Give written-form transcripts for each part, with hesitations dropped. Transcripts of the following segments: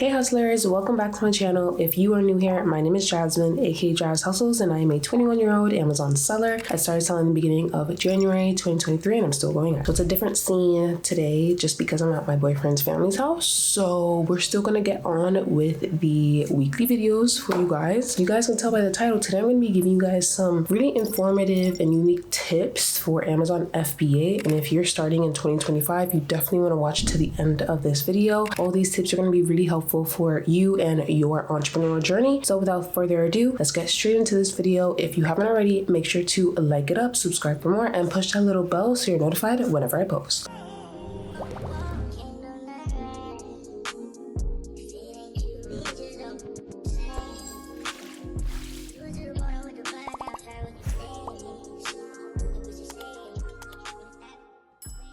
Hey hustlers, welcome back to my channel. If you are new here, my name is Jasmine, aka Jazz Hustles, and I am a 21-year-old Amazon seller. I started selling in the beginning of January 2023 and I'm still going at it. So it's a different scene today just because I'm at my boyfriend's family's house. So we're still gonna get on with the weekly videos for you guys. You guys can tell by the title, today I'm gonna be giving you guys some really informative and unique tips for Amazon FBA. And if you're starting in 2025, you definitely wanna watch to the end of this video. All these tips are gonna be really helpful for you and your entrepreneurial journey. So without further ado, let's get straight into this video. If you haven't already, make sure to like it up, subscribe for more, and push that little bell so you're notified whenever I post.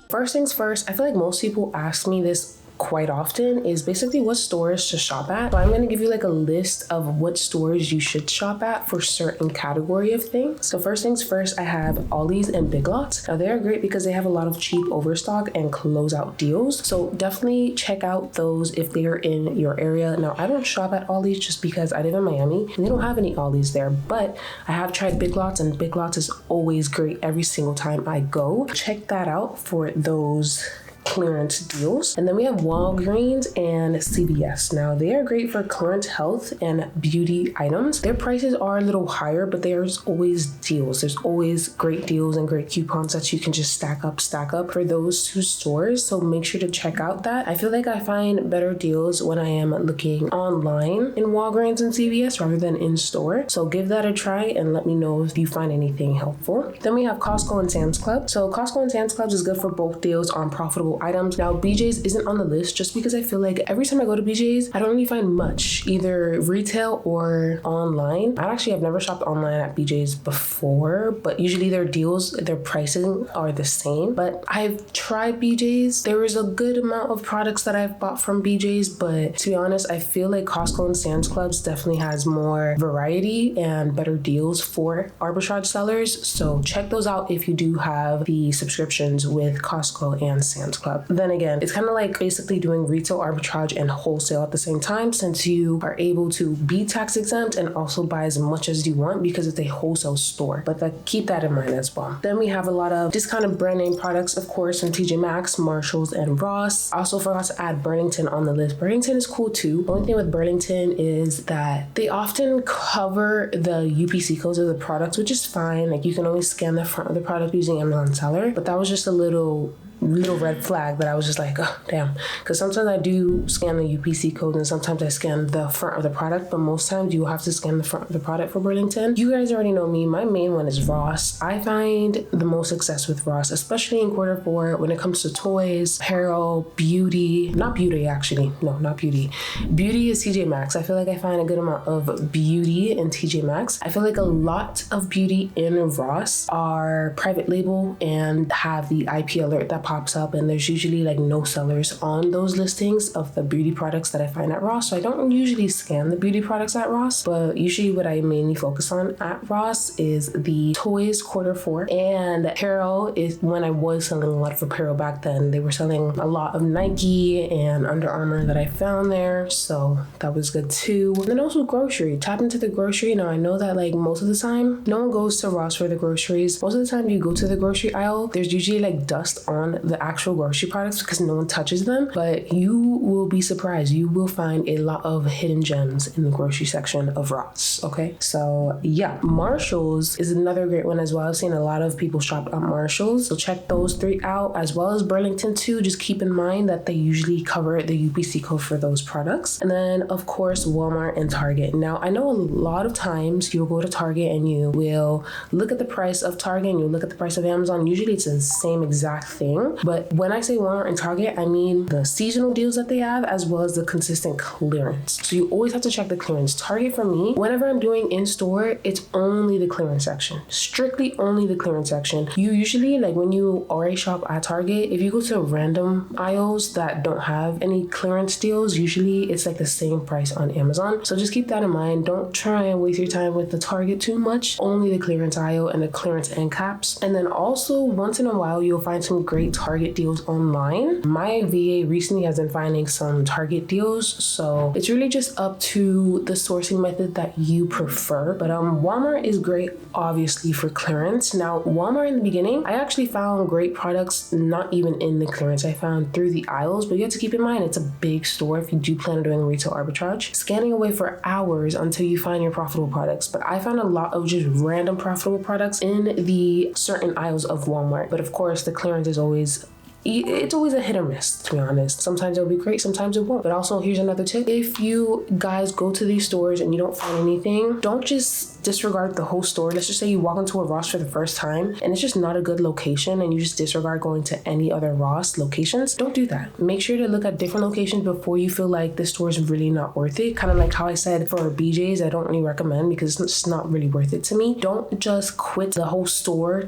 First things first, I feel like most people ask me this quite often, is basically what stores to shop at. So I'm going to give you like a list of what stores you should shop at for certain category of things. So first things first, I have Ollie's and Big Lots. Now they're great because they have a lot of cheap overstock and closeout deals. So definitely check out those if they are in your area. Now I don't shop at Ollie's just because I live in Miami and they don't have any Ollie's there, but I have tried Big Lots and Big Lots is always great every single time I go. Check that out for those clearance deals. And then we have Walgreens and CVS. Now they are great for current health and beauty items. Their prices are a little higher, but there's always deals. There's always great deals and great coupons that you can just stack up for those two stores. So make sure to check out that. I feel like I find better deals when I am looking online in Walgreens and CVS rather than in store. So give that a try and let me know if you find anything helpful. Then we have Costco and Sam's Club. So Costco and Sam's Club is good for both deals on profitable items. Now BJ's isn't on the list just because I feel like every time I go to BJ's, I don't really find much, either retail or online. I actually have never shopped online at BJ's before, but usually their deals, their pricing are the same. But I've tried BJ's. There is a good amount of products that I've bought from BJ's, but to be honest, I feel like Costco and Sam's Clubs definitely has more variety and better deals for arbitrage sellers. So check those out if you do have the subscriptions with Costco and Sam's Club. Then again, it's kind of like basically doing retail arbitrage and wholesale at the same time, since you are able to be tax exempt and also buy as much as you want because it's a wholesale store. But keep that in mind as well. Then we have a lot of discounted brand name products, of course, from TJ Maxx, Marshalls, and Ross. I also forgot to add Burlington on the list. Burlington is cool too. The only thing with Burlington is that they often cover the UPC codes of the products, which is fine. Like you can always scan the front of the product using Amazon Seller, but that was just a little red flag that I was just like, oh damn, because sometimes I do scan the UPC code and sometimes I scan the front of the product, but most times you have to scan the front of the product for Burlington. You guys already know me. My main one is Ross. I find the most success with Ross, especially in Q4 when it comes to toys, apparel, beauty. Not beauty, actually. No, not beauty. Beauty is TJ Maxx. I feel like I find a good amount of beauty in TJ Maxx. I feel like a lot of beauty in Ross are private label and have the IP alert that pops up, and there's usually like no sellers on those listings of the beauty products that I find at Ross. So I don't usually scan the beauty products at Ross, but usually what I mainly focus on at Ross is the toys Q4, and apparel is when I was selling a lot of apparel back then. They were selling a lot of Nike and Under Armour that I found there, so that was good too. And then also grocery. Tap into the grocery. Now I know that like most of the time no one goes to Ross for the groceries. Most of the time you go to the grocery aisle, there's usually like dust on the actual grocery products because no one touches them, but you will be surprised. You will find a lot of hidden gems in the grocery section of Ross. Okay, so yeah, Marshalls is another great one as well. I've seen a lot of people shop at Marshalls, so check those three out, as well as Burlington too. Just keep in mind that they usually cover the UPC code for those products. And then of course Walmart and Target. Now I know a lot of times you'll go to Target and you will look at the price of Target and you look at the price of Amazon. Usually it's the same exact thing, but when I say Walmart and Target, I mean the seasonal deals that they have as well as the consistent clearance. So you always have to check the clearance. Target for me, whenever I'm doing in store, it's only the clearance section, strictly only the clearance section. You usually, like when you already shop at Target, if you go to random aisles that don't have any clearance deals, usually it's like the same price on Amazon. So just keep that in mind. Don't try and waste your time with the Target too much. Only the clearance aisle and the clearance end caps. And then also once in a while, you'll find some great target deals online. My VA recently has been finding some target deals, so it's really just up to the sourcing method that you prefer. But Walmart is great, obviously, for clearance. Now, Walmart in the beginning, I actually found great products not even in the clearance. I found through the aisles, but you have to keep in mind it's a big store if you do plan on doing retail arbitrage. Scanning away for hours until you find your profitable products. But I found a lot of just random profitable products in the certain aisles of Walmart. But of course, the clearance is always a hit or miss, to be honest. Sometimes it'll be great, sometimes it won't. But also, here's another tip. If you guys go to these stores and you don't find anything, don't just disregard the whole store. Let's just say you walk into a Ross for the first time and it's just not a good location and you just disregard going to any other Ross locations. Don't do that. Make sure to look at different locations before you feel like this store is really not worth it. Kind of like how I said for BJ's, I don't really recommend because it's just not really worth it to me. Don't just quit the whole store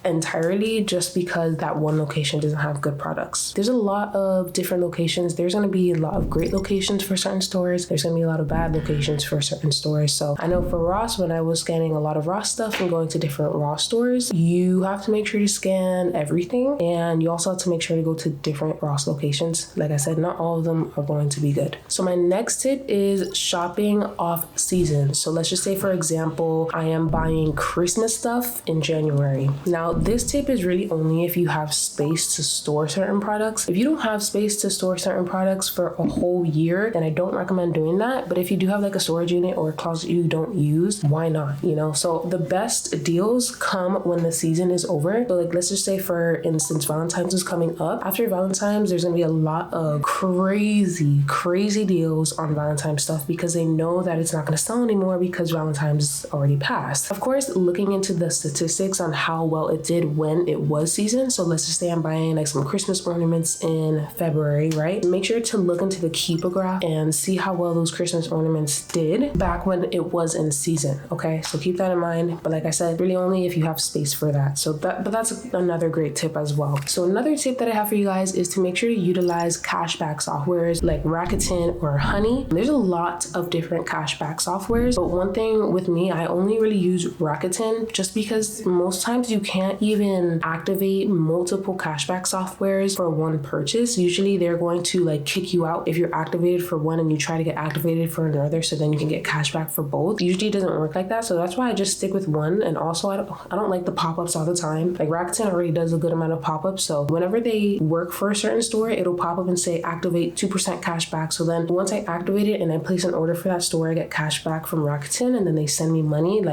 entirely just because that one location doesn't have good products. There's a lot of different locations. There's going to be a lot of great locations for certain stores. There's going to be a lot of bad locations for certain stores. So I know for Ross, when I was scanning a lot of Ross stuff and going to different Ross stores, you have to make sure to scan everything, and you also have to make sure to go to different Ross locations. Like I said, not all of them are going to be good. So my next tip is shopping off season. So let's just say, for example, I am buying Christmas stuff in January. Now, this tip is really only if you have space to store certain products. If you don't have space to store certain products for a whole year, then I don't recommend doing that. But if you do have like a storage unit or a closet you don't use, why not? So the best deals come when the season is over. So let's just say, for instance, Valentine's is coming up. After Valentine's, there's gonna be a lot of crazy deals on Valentine's stuff because they know that it's not gonna sell anymore because Valentine's already passed. Of course, looking into the statistics on how well it did when it was season. So let's just say I'm buying like some Christmas ornaments in February, right? Make sure to look into the Keepa graph and see how well those Christmas ornaments did back when it was in season. Okay, so keep that in mind. But like I said, really only if you have space for that. But that's another great tip as well. So another tip that I have for you guys is to make sure to utilize cashback softwares like Rakuten or Honey. There's a lot of different cashback softwares, but one thing with me, I only really use Rakuten just because most times you can't even activate multiple cashback softwares for one purchase. Usually they're going to kick you out if you're activated for one and you try to get activated for another, so then you can get cashback for both. Usually it doesn't work like that, so that's why I just stick with one. And also I don't like the pop-ups all the time. Like Rakuten already does a good amount of pop-ups, so whenever they work for a certain store, it'll pop up and say activate 2% cashback. So then once I activate it and I place an order for that store, I get cashback from Rakuten, and then they send me money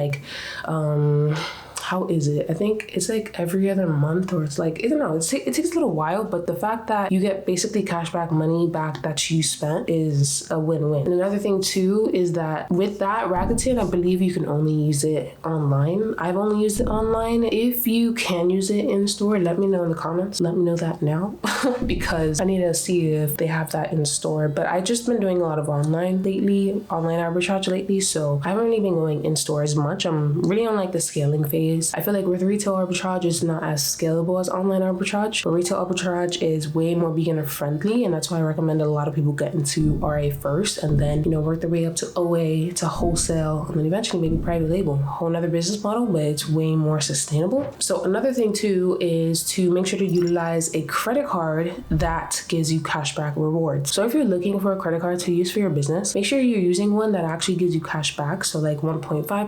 how is it? I think it's like every other month, or it's I don't know. It takes a little while, but the fact that you get basically cashback money back that you spent is a win-win. And another thing too is that with that Rakuten, I believe you can only use it online. I've only used it online. If you can use it in store, let me know in the comments. Let me know that now because I need to see if they have that in store. But I've just been doing a lot of online arbitrage lately, so I haven't really been going in store as much. I'm really on the scaling phase. I feel like with retail arbitrage, it's not as scalable as online arbitrage, but retail arbitrage is way more beginner friendly, and that's why I recommend a lot of people get into RA first and then work their way up to OA to wholesale and then eventually maybe private label. A whole nother business model, but it's way more sustainable. So another thing too is to make sure to utilize a credit card that gives you cashback rewards. So if you're looking for a credit card to use for your business, make sure you're using one that actually gives you cashback. So 1.5%, 1%,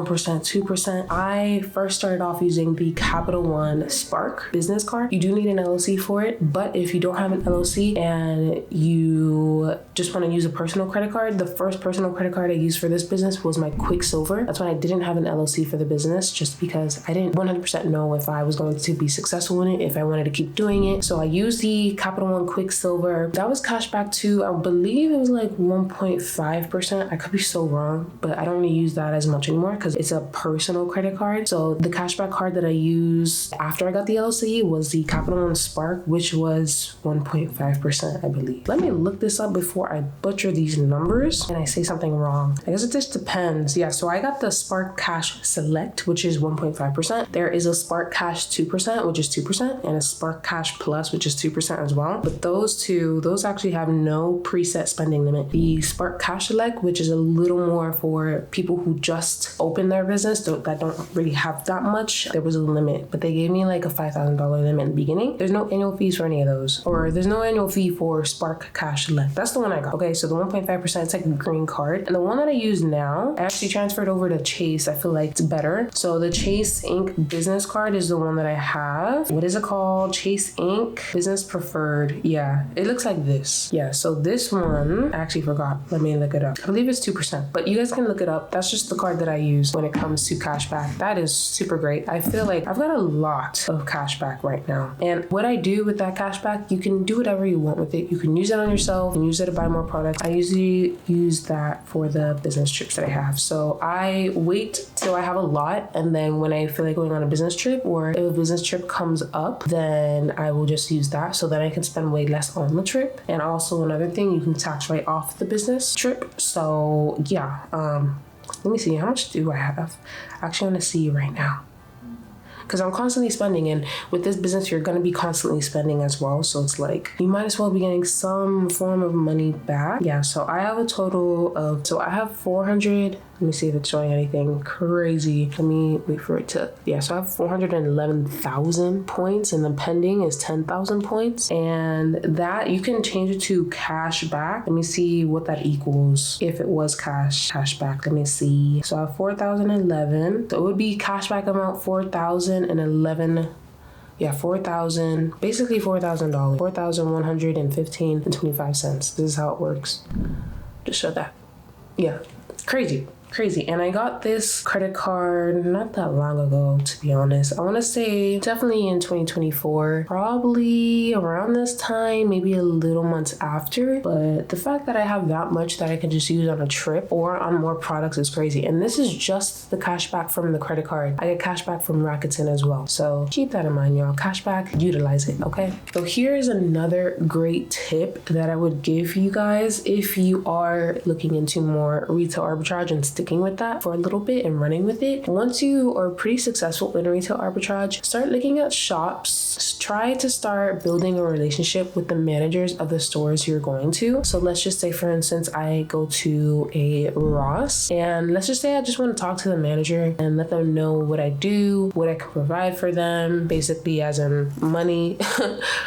2%. I first started off using the Capital One Spark business card. You do need an LLC for it, but if you don't have an LLC and you just want to use a personal credit card, the first personal credit card I used for this business was my Quicksilver. That's when I didn't have an LLC for the business, just because I didn't 100% know if I was going to be successful in it, if I wanted to keep doing it. So I used the Capital One Quicksilver. That was cashback too. I believe it was 1.5%. I could be so wrong, but I don't really use that as much anymore because it's a personal credit card. So the cashback card that I used after I got the LLC was the Capital One Spark, which was 1.5%, I believe. Let me look this up before I butcher these numbers and I say something wrong. I guess it just depends. Yeah, so I got the Spark Cash Select, which is 1.5%. There is a Spark Cash 2%, which is 2%, and a Spark Cash Plus, which is 2% as well. But those actually have no preset spending limit. The Spark Cash Select, which is a little more for people who just open their business, that don't really have that much, there was a limit, but they gave me like a $5,000 limit in the beginning. There's no annual fees for any of those, or there's no annual fee for Spark Cash Left. That's the one I got. Okay, so the 1.5%, it's like a green card. And the one that I use now, I actually transferred over to Chase. I feel like it's better. So the Chase Inc. business card is the one that I have. What is it called? Chase Inc. Business Preferred. Yeah, it looks like this. Yeah, so this one, I actually forgot. Let me look it up. I believe it's 2%, but you guys can look it up. That's just the card that I use when it comes to cashback. That is super great. I feel like I've got a lot of cashback right now. And what I do with that cashback, you can do whatever you want with it. You can use it on yourself and use it to buy more products. I usually use that for the business trips that I have. So I wait till I have a lot, and then when I feel like going on a business trip, or if a business trip comes up, then I will just use that so that I can spend way less on the trip. And also another thing, you can tax write off the business trip. So yeah, let me see, how much do I have? I actually want to see right now, because I'm constantly spending, and with this business, you're going to be constantly spending as well. So it's like, you might as well be getting some form of money back. Yeah, so I have a total of, so I have 400, let me see if it's showing anything crazy. Let me wait for it to, yeah, so I have 411,000 points, and the pending is 10,000 points. And that, you can change it to cash back. Let me see what that equals if it was cash back. Let me see. So I have 4,011. So it would be cashback amount 4,011. Yeah, 4,000, basically $4,000, 4,115.25 cents. This is how it works. Just show that. Yeah, crazy. And I got this credit card not that long ago, to be honest. I want to say definitely in 2024, probably around this time, maybe a little months after. But the fact that I have that much that I can just use on a trip or on more products is crazy. And this is just the cashback from the credit card. I get cashback from Rakuten as well. So keep that in mind, y'all. Cashback, utilize it, okay? So here's another great tip that I would give you guys if you are looking into more retail arbitrage and sticking with that for a little bit and running with it. Once you are pretty successful in retail arbitrage, start looking at shops. Try to start building a relationship with the managers of the stores you're going to. So let's just say, for instance, I go to a Ross, and let's just say I just want to talk to the manager and let them know what I do, what I can provide for them, basically as in money.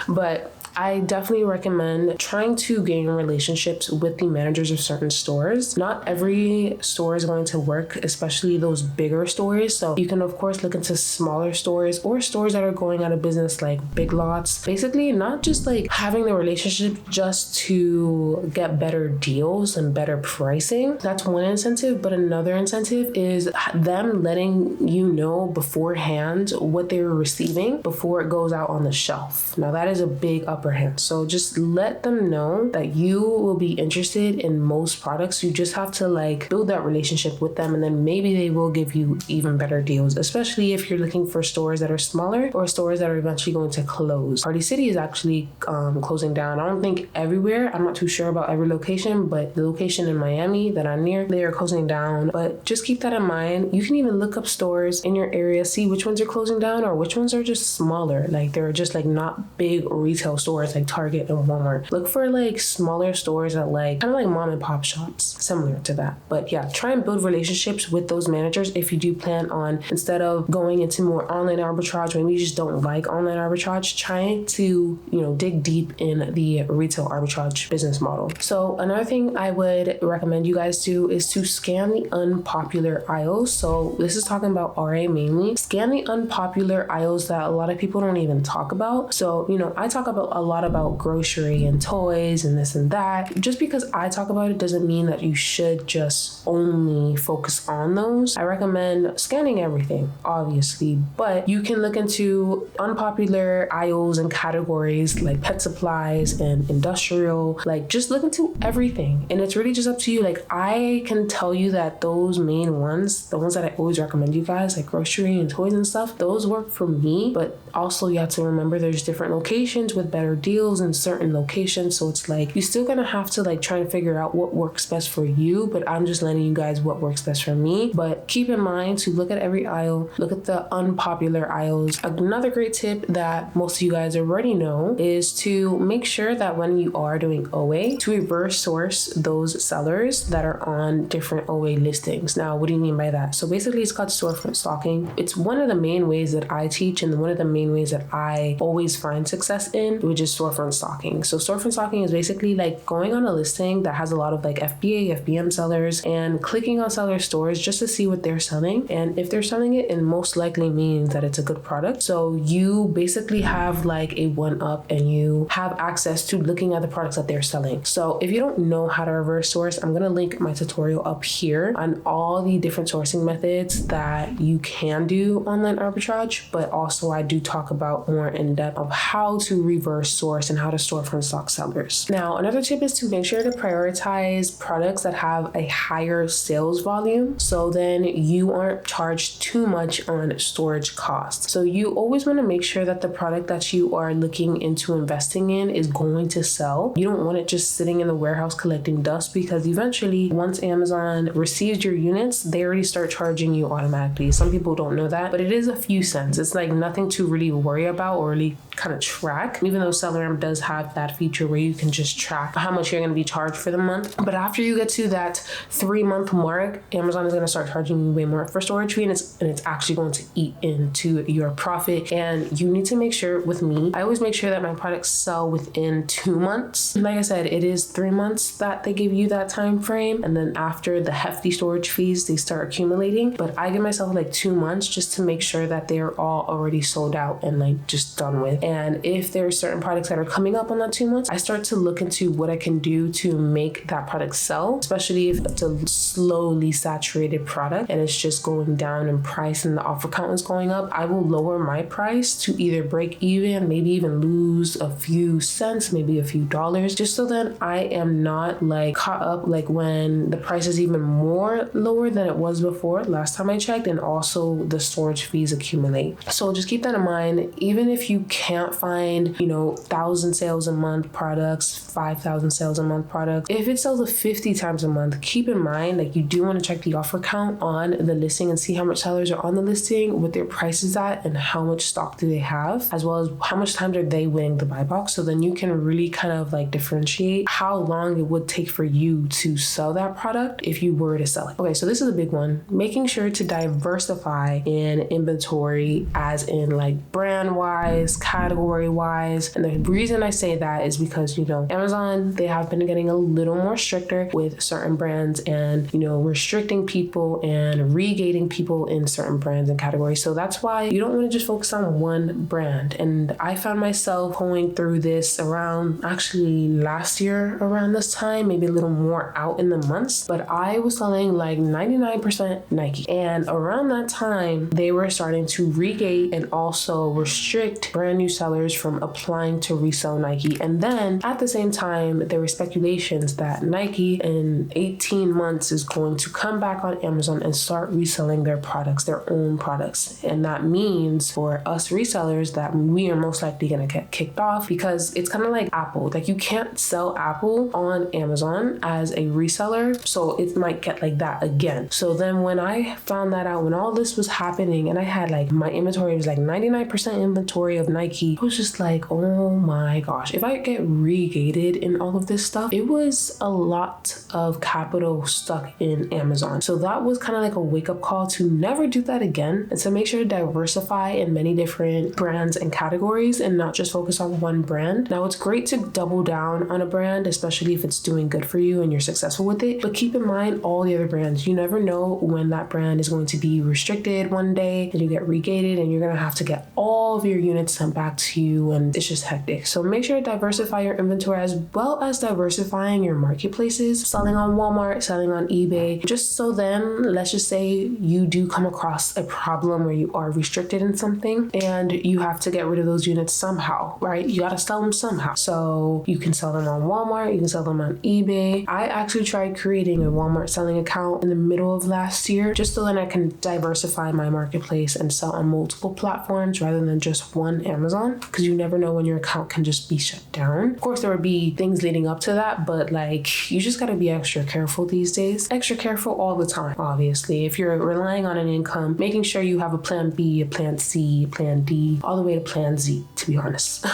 But I definitely recommend trying to gain relationships with the managers of certain stores. Not every store is going to work, especially those bigger stores. So you can, of course, look into smaller stores or stores that are going out of business, like Big Lots. Basically, not just like having the relationship just to get better deals and better pricing. That's one incentive, but another incentive is them letting you know beforehand what they're receiving before it goes out on the shelf. Now, that is a big upper hand. So just let them know that you will be interested in most products. You just have to like build that relationship with them, and then maybe they will give you even better deals, especially if you're looking for stores that are smaller or stores that are eventually going to close. Party City is actually closing down. I don't think everywhere. I'm not too sure about every location, but the location in Miami that I'm near, they are closing down. But just keep that in mind. You can even look up stores in your area, see which ones are closing down or which ones are just smaller. Like they're just like not big retail stores like Target and Walmart. Look for like smaller stores that like kind of like mom and pop shops, similar to that. But yeah, try and build relationships with those managers if you do plan on, instead of going into more online arbitrage, maybe you just don't like online arbitrage, trying to, dig deep in the retail arbitrage business model. So another thing I would recommend you guys do is to scan the unpopular aisles. So this is talking about RA mainly. Scan the unpopular aisles that a lot of people don't even talk about. So, I talk about a lot about grocery and toys and this and that. Just because I talk about it doesn't mean that you should just only focus on those. I recommend scanning everything, obviously, but you can look into unpopular aisles and categories like pet supplies and industrial. Like just look into everything, and it's really just up to you. Like I can tell you that those main ones, the ones that I always recommend you guys, like grocery and toys and stuff, those work for me. But also you have to remember there's different locations with better better deals in certain locations. So it's like, you're still gonna have to like try and figure out what works best for you, but I'm just letting you guys what works best for me. But keep in mind to look at every aisle, look at the unpopular aisles. Another great tip that most of you guys already know is to make sure that when you are doing OA, to reverse source those sellers that are on different OA listings. Now, what do you mean by that? So basically it's called storefront stalking. It's one of the main ways that I teach and one of the main ways that I always find success in, which is storefront stalking. So storefront stalking is basically like going on a listing that has a lot of like FBA, FBM sellers and clicking on seller stores just to see what they're selling. And if they're selling it, it most likely means that it's a good product. So you basically have like a one up and you have access to looking at the products that they're selling. So if you don't know how to reverse source, I'm going to link my tutorial up here on all the different sourcing methods that you can do online arbitrage, but also I do talk about more in depth of how to reverse source and how to storefront stock sellers. Now, another tip is to make sure to prioritize products that have a higher sales volume, so then you aren't charged too much on storage costs. So you always want to make sure that the product that you are looking into investing in is going to sell. You don't want it just sitting in the warehouse collecting dust, because eventually once Amazon receives your units, they already start charging you automatically. Some people don't know that, but it is a few cents. It's like nothing to really worry about or really kind of track, even though SellerAmp does have that feature where you can just track how much you're going to be charged for the month. But after you get to that 3-month mark, Amazon is going to start charging you way more for storage fee, and it's actually going to eat into your profit. And you need to make sure, with me, I always make sure that my products sell within 2 months. Like I said, it is 3 months that they give you that time frame, and then after the hefty storage fees, they start accumulating. But I give myself like 2 months just to make sure that they're all already sold out and like just done with. And if there are certain products that are coming up on that 2 months, I start to look into what I can do to make that product sell, especially if it's a slowly saturated product and it's just going down in price and the offer count is going up. I will lower my price to either break even, maybe even lose a few cents, maybe a few dollars, just so that I am not like caught up like when the price is even more lower than it was before last time I checked, and also the storage fees accumulate. So just keep that in mind. Even if you can't find 1,000 sales a month products, 5,000 sales a month products, if it sells 50 times a month, keep in mind like you do want to check the offer count on the listing and see how much sellers are on the listing, what their price is at, and how much stock do they have, as well as how much time are they waiting to buy box. So then you can really kind of like differentiate how long it would take for you to sell that product if you were to sell it. Okay, so this is a big one. Making sure to diversify in inventory, as in like brand wise, category wise. And the reason I say that is because, Amazon, they have been getting a little more stricter with certain brands and, restricting people and regating people in certain brands and categories. So that's why you don't want to just focus on one brand. And I found myself going through this around actually last year around this time, maybe a little more out in the months, but I was selling like 99% Nike. And around that time, they were starting to regate and also restrict brand new sellers from applying to resell Nike. And then at the same time, there were speculations that Nike in 18 months is going to come back on Amazon and start reselling their products, their own products. And that means for us resellers that we are most likely going to get kicked off, because it's kind of like Apple. Like you can't sell Apple on Amazon as a reseller. So it might get like that again. So then when I found that out, when all this was happening and I had like my inventory was like 99% inventory of Nike, I was just like, oh my gosh, if I get regated in all of this stuff, it was a lot of capital stuck in Amazon. So that was kind of like a wake-up call to never do that again, and to make sure to diversify in many different brands and categories and not just focus on one brand. Now, it's great to double down on a brand, especially if it's doing good for you and you're successful with it, but keep in mind all the other brands. You never know when that brand is going to be restricted one day and you get regated and you're going to have to get all of your units sent back to you, and it's just hectic. So make sure to diversify your inventory as well as diversifying your marketplaces, selling on Walmart, selling on eBay, just so then, let's just say you do come across a problem where you are restricted in something and you have to get rid of those units somehow, right? You got to sell them somehow. So you can sell them on Walmart, you can sell them on eBay. I actually tried creating a Walmart selling account in the middle of last year, just so then I can diversify my marketplace and sell on multiple platforms rather than just one Amazon Amazon, because you never know when your account can just be shut down. Of course, there would be things leading up to that, but like, you just gotta be extra careful these days. Extra careful all the time, obviously. If you're relying on an income, making sure you have a plan B, a plan C, a plan D, all the way to plan Z, to be honest.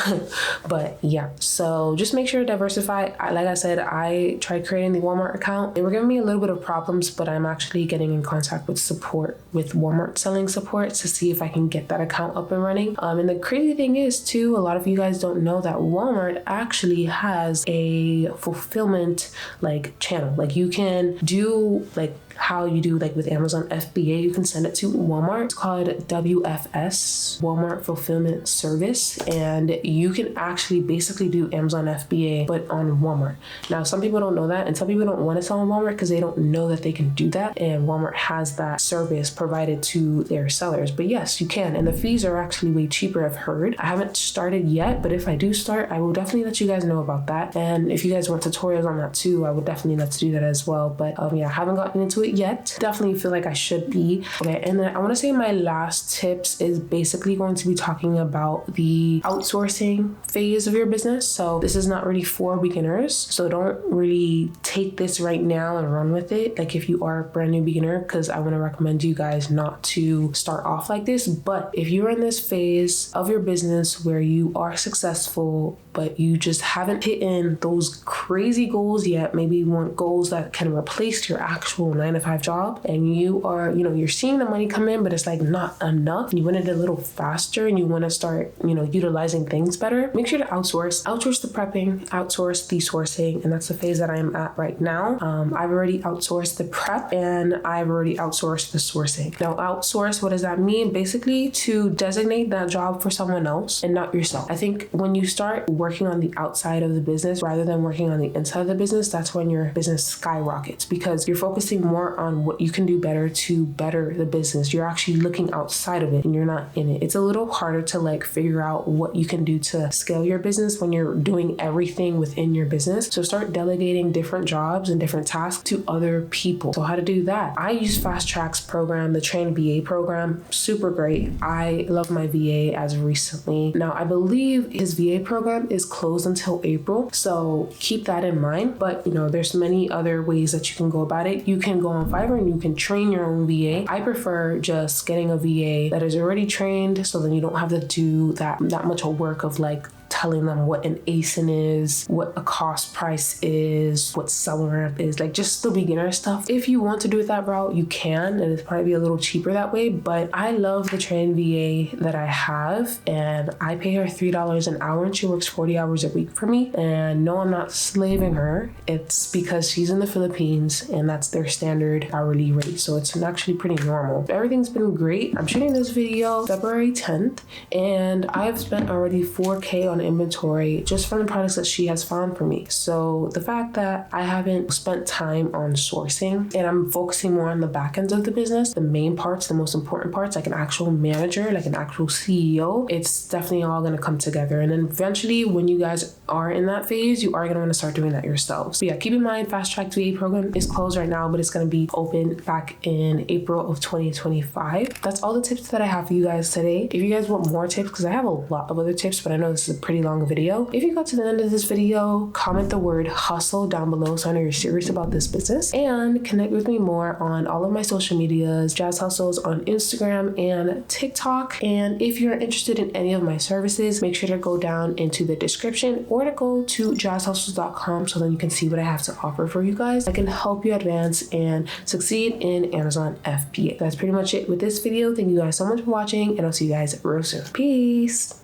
But yeah, so just make sure to diversify. Like I said, I tried creating the Walmart account. They were giving me a little bit of problems, but I'm actually getting in contact with support, with Walmart selling support, to see if I can get that account up and running. And the crazy thing is too, a lot of you guys don't know that Walmart actually has a fulfillment like channel. Like you can do like how you do like with Amazon FBA, you can send it to Walmart. It's called WFS, Walmart Fulfillment Service, and you can actually basically do Amazon FBA but on Walmart. Now some people don't know that, and some people don't want to sell on Walmart because they don't know that they can do that, and Walmart has that service provided to their sellers. But yes, you can, and the fees are actually way cheaper, I've heard. I haven't started yet, but if I do start, I will definitely let you guys know about that. And if you guys want tutorials on that too, I would definitely love to do that as well. But yeah, I haven't gotten into it yet. Definitely feel like I should be. Okay, and then I want to say my last tips is basically going to be talking about the outsourcing phase of your business. So this is not really for beginners, so don't really take this right now and run with it, like if you are a brand new beginner, because I want to recommend you guys not to start off like this. But if you're in this phase of your business where you are successful but you just haven't hit in those crazy goals yet, maybe you want goals that can replace your actual 9-to-5 job, and you are, you're seeing the money come in, but it's like not enough, and you want it a little faster, and you want to start, utilizing things better, make sure to outsource the prepping, outsource the sourcing, and that's the phase that I'm at right now. I've already outsourced the prep, and I've already outsourced the sourcing. Now, outsource, what does that mean? Basically, to designate that job for someone else and not yourself. I think when you start working on the outside of the business rather than working on the inside of the business, that's when your business skyrockets, because you're focusing more on what you can do better to better the business. You're actually looking outside of it and you're not in it. It's a little harder to like figure out what you can do to scale your business when you're doing everything within your business. So start delegating different jobs and different tasks to other people. So how to do that? I use Fast Track's program, the Train VA program, super great. I love my VA as of recently. Now I believe his VA program is closed until April, so keep that in mind. But there's many other ways that you can go about it. You can go on Fiverr and you can train your own VA. I prefer just getting a VA that is already trained, so then you don't have to do that much work of like telling them what an ASIN is, what a cost price is, what seller ramp is, like just the beginner stuff. If you want to do it that route, you can, and it's probably a little cheaper that way. But I love the trained VA that I have, and I pay her $3 an hour, and she works 40 hours a week for me. And no, I'm not slaving her. It's because she's in the Philippines, and that's their standard hourly rate. So it's actually pretty normal. Everything's been great. I'm shooting this video February 10th, and I've spent already $4K on inventory just from the products that she has found for me. So the fact that I haven't spent time on sourcing and I'm focusing more on the back ends of the business, the main parts, the most important parts, like an actual manager, like an actual CEO, it's definitely all going to come together. And then eventually when you guys are in that phase, you are going to want to start doing that yourselves. So yeah, keep in mind, Fast Track VA program is closed right now, but it's going to be open back in April of 2025. That's all the tips that I have for you guys today. If you guys want more tips, because I have a lot of other tips, but I know this is a pretty long video. If you got to the end of this video, comment the word hustle down below so I know you're serious about this business, and connect with me more on all of my social medias, Jazz Hustles on Instagram and TikTok. And if you're interested in any of my services, make sure to go down into the description or to go to jazzhustles.com so then you can see what I have to offer for you guys. I can help you advance and succeed in Amazon FBA. That's pretty much it with this video. Thank you guys so much for watching, and I'll see you guys real soon. Peace.